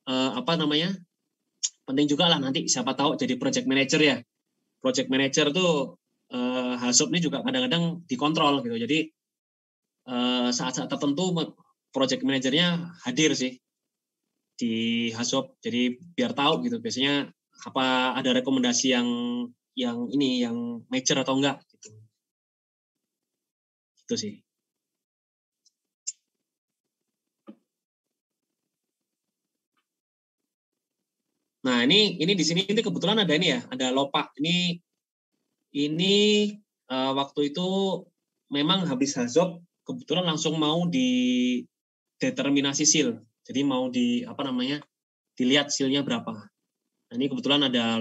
apa namanya, penting juga lah nanti siapa tahu jadi project manager ya. Project manager tuh HAZOP ini juga kadang-kadang dikontrol gitu. Jadi saat-saat tertentu project manajernya hadir sih di HAZOP. Jadi biar tahu gitu biasanya apa ada rekomendasi yang ini yang major atau enggak gitu. Itu sih. Nah, ini di sini ini kebetulan ada ini ya, ada LOPA. Ini waktu itu memang habis HAZOP kebetulan langsung mau di determinasi SIL. Jadi mau di apa namanya? Dilihat SIL-nya berapa. Nah, ini kebetulan ada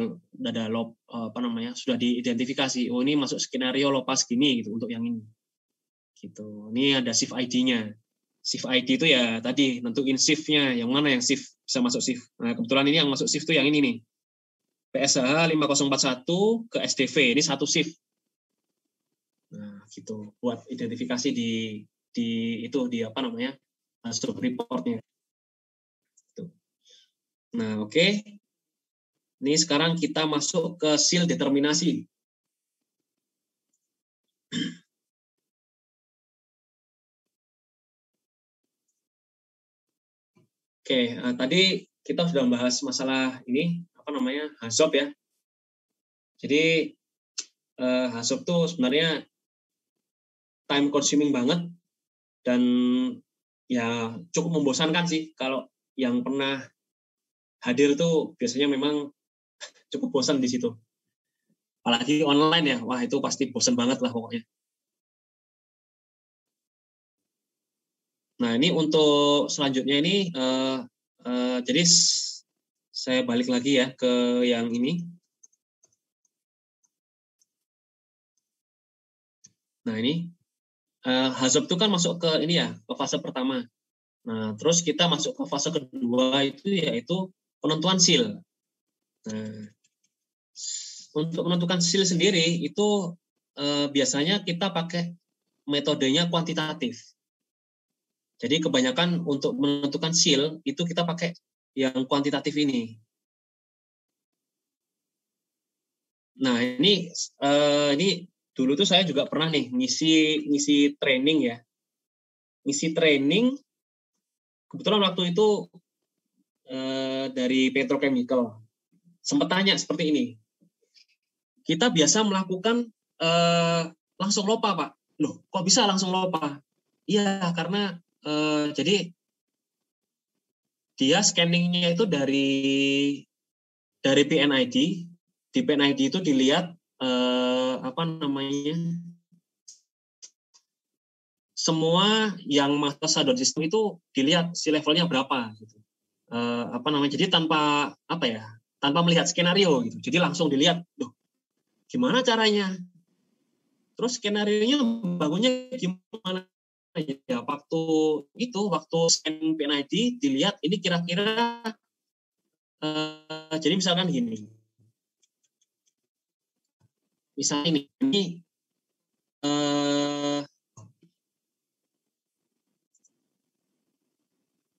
apa namanya? Sudah diidentifikasi. Oh, ini masuk skenario LOPA segini gitu untuk yang ini. Gitu. Ini ada shift ID-nya. Shift ID itu ya tadi nentuin shift-nya, yang mana yang shift bisa masuk shift. Nah, kebetulan ini yang masuk shift itu yang ini nih. PSH 5041 ke SDV, ini satu shift. Nah, gitu. Buat identifikasi di itu di apa namanya? Hasil report-nya. Gitu. Nah, oke. Ini sekarang kita masuk ke SIL determinasi. Oke, tadi kita sudah membahas masalah ini apa namanya HAZOP ya. Jadi HAZOP tuh sebenarnya time consuming banget dan ya cukup membosankan sih kalau yang pernah hadir tuh biasanya memang cukup bosan di situ. Apalagi online ya, wah itu pasti bosan banget lah pokoknya. Nah ini untuk selanjutnya ini jadi saya balik lagi ya ke yang ini. Nah ini HAZOP itu kan masuk ke ini ya, ke fase pertama. Nah terus kita masuk ke fase kedua itu yaitu penentuan SIL. Nah untuk menentukan SIL sendiri itu biasanya kita pakai metodenya kuantitatif. Jadi kebanyakan untuk menentukan SIL itu kita pakai yang kuantitatif ini. Nah ini dulu tuh saya juga pernah nih ngisi training ya. Ngisi training kebetulan waktu itu dari petrochemical. Sempat tanya seperti ini. Kita biasa melakukan langsung LOPA, Pak. Loh, kok bisa langsung LOPA? Iya, karena jadi dia scanningnya itu dari PNID. Di PNID itu dilihat apa namanya semua yang masuk shutdown system itu dilihat si levelnya berapa gitu. Apa namanya? Jadi tanpa apa ya? Tanpa melihat skenario gitu. Jadi langsung dilihat, loh, gimana caranya? Terus skenario-nya bangunnya gimana? Ya waktu scan PNID dilihat ini kira-kira jadi misalkan gini. Misalnya ini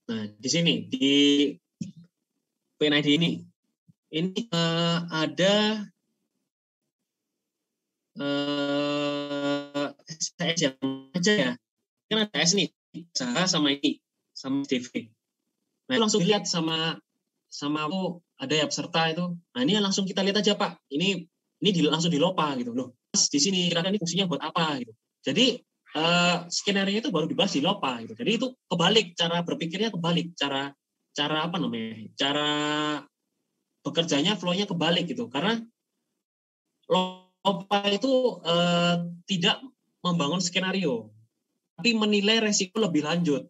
nah di sini di PNID ini ada STS yang aja ya, kan ada S nih, sama ini, sama SDV. Nah langsung dilihat sama aku ada ya peserta itu. Nah ini langsung kita lihat aja Pak, ini langsung dilopa gitu loh. Di sini kira-kira ini fungsinya buat apa gitu. Jadi skenario itu baru dibahas di lopa gitu. Jadi itu kebalik cara berpikirnya kebalik, cara apa namanya? Cara bekerjanya flow-nya kebalik gitu. Karena LOPA itu tidak membangun skenario, tapi menilai resiko lebih lanjut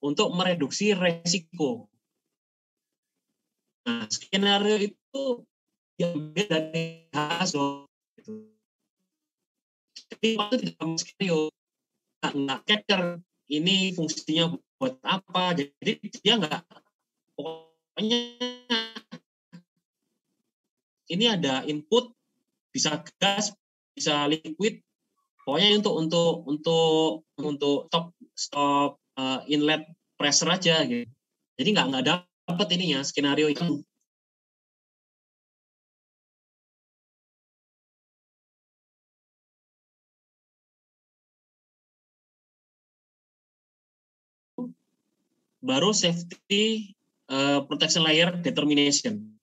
untuk mereduksi resiko. Nah, skenario itu diambil dari HAZOP. Gitu. Jadi waktu tidak skenario, nggak capture ini fungsinya buat apa. Jadi dia nggak, pokoknya ini ada input, bisa gas, bisa liquid. Pokoknya untuk stop inlet pressure aja gitu. Jadi nggak dapat ininya skenario itu. Baru safety protection layer determination.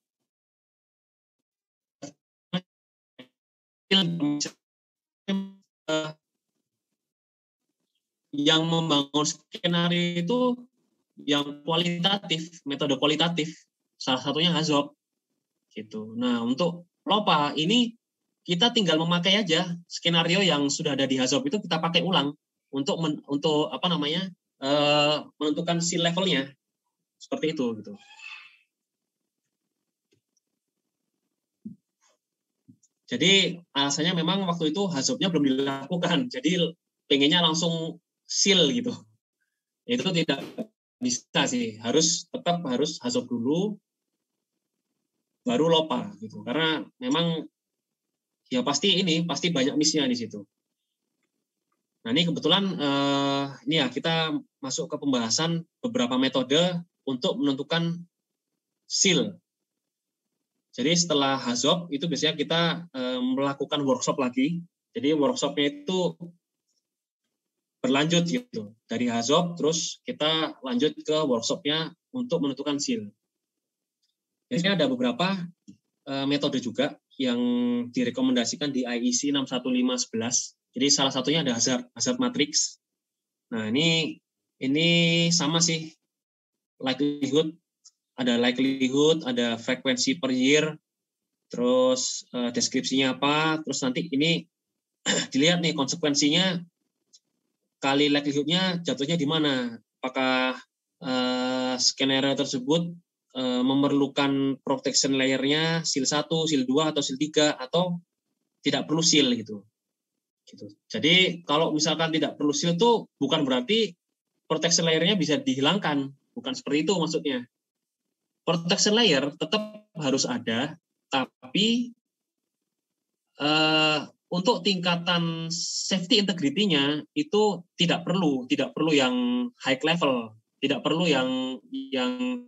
Yang membangun skenario itu yang kualitatif, metode kualitatif, salah satunya HAZOP gitu. Nah, untuk LOPA ini kita tinggal memakai aja skenario yang sudah ada di HAZOP itu kita pakai ulang untuk apa namanya menentukan seal levelnya seperti itu gitu. Jadi alasannya memang waktu itu HAZOP-nya belum dilakukan, jadi pengennya langsung seal gitu. Itu tidak bisa sih, tetap harus HAZOP dulu, baru LOPA gitu. Karena memang ya pasti banyak miss-nya di situ. Nah ini kebetulan ini ya kita masuk ke pembahasan beberapa metode untuk menentukan seal. Jadi setelah HAZOP itu biasanya kita melakukan workshop lagi. Jadi workshopnya itu berlanjut gitu. Dari HAZOP terus kita lanjut ke workshopnya untuk menentukan seal. Biasanya ada beberapa metode juga yang direkomendasikan di IEC 61511. Jadi salah satunya ada hazard matrix. Nah, ini sama sih. Likelihood, ada frekuensi per year, terus deskripsinya apa, terus nanti ini dilihat nih konsekuensinya kali likelihood-nya jatuhnya di mana. Apakah skenario tersebut memerlukan protection layer-nya seal 1, seal 2 atau seal 3 atau tidak perlu seal gitu. Jadi kalau misalkan tidak perlu seal itu bukan berarti protection layer-nya bisa dihilangkan, bukan seperti itu maksudnya. Protection layer tetap harus ada, tapi untuk tingkatan safety integrity-nya itu tidak perlu yang high level, tidak perlu yang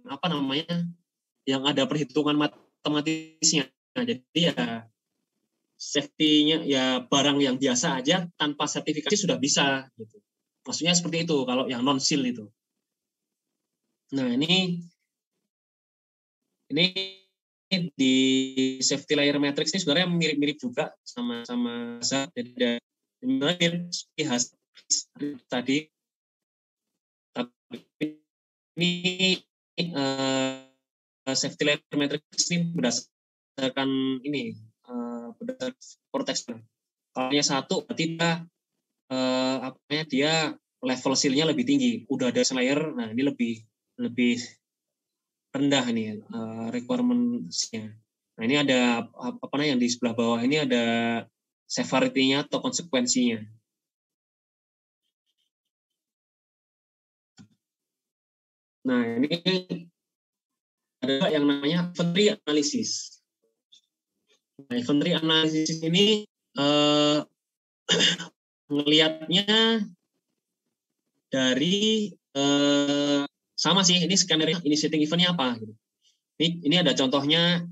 apa namanya, yang ada perhitungan matematisnya. Nah, jadi ya safety-nya ya barang yang biasa aja tanpa sertifikasi sudah bisa gitu. Maksudnya seperti itu kalau yang non seal itu. Nah, ini di safety layer matrix ini sebenarnya mirip-mirip juga sama jadi mirip tadi, tapi ini safety layer matrix ini berdasarkan ini berdasarkan protection. Kalau yang satu berarti dia level seal-nya lebih tinggi, udah ada layer, nah ini lebih rendah nih requirement-nya. Nah ini ada apa namanya yang di sebelah bawah ini ada severity-nya atau konsekuensinya. Nah ini ada yang namanya inventory analysis. Nah inventory analysis ini ngelihatnya dari sama sih, ini skenario initiating event-nya apa gitu. Ini ada contohnya,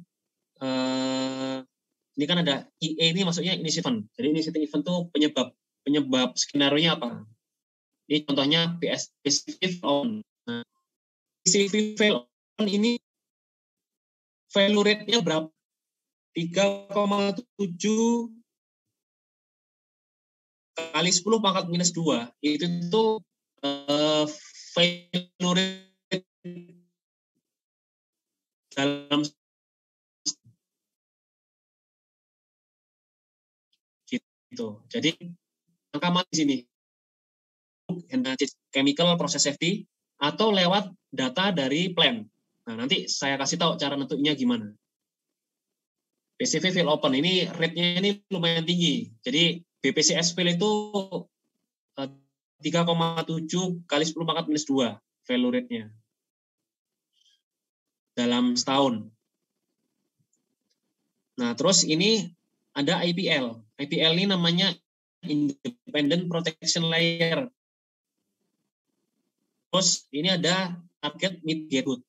ini kan ada IE ini maksudnya initiating event. Jadi initiating event itu penyebab skenario-nya apa. Ini contohnya PSV on. Nah, PSV fail on ini failure rate-nya berapa? 3,7 kali 10 pangkat minus 2. Itu failure rate dalam gitu. Jadi angka mati di sini chemical process safety atau lewat data dari plan. Nah, nanti saya kasih tahu cara nentunya gimana. PCV fail open ini rate-nya ini lumayan tinggi. Jadi BPCS fail itu 3,7 kali 10 pangkat minus 2 failure rate-nya dalam setahun. Nah, terus ini ada IPL. IPL ini namanya Independent Protection Layer. Terus ini ada target mitigate good.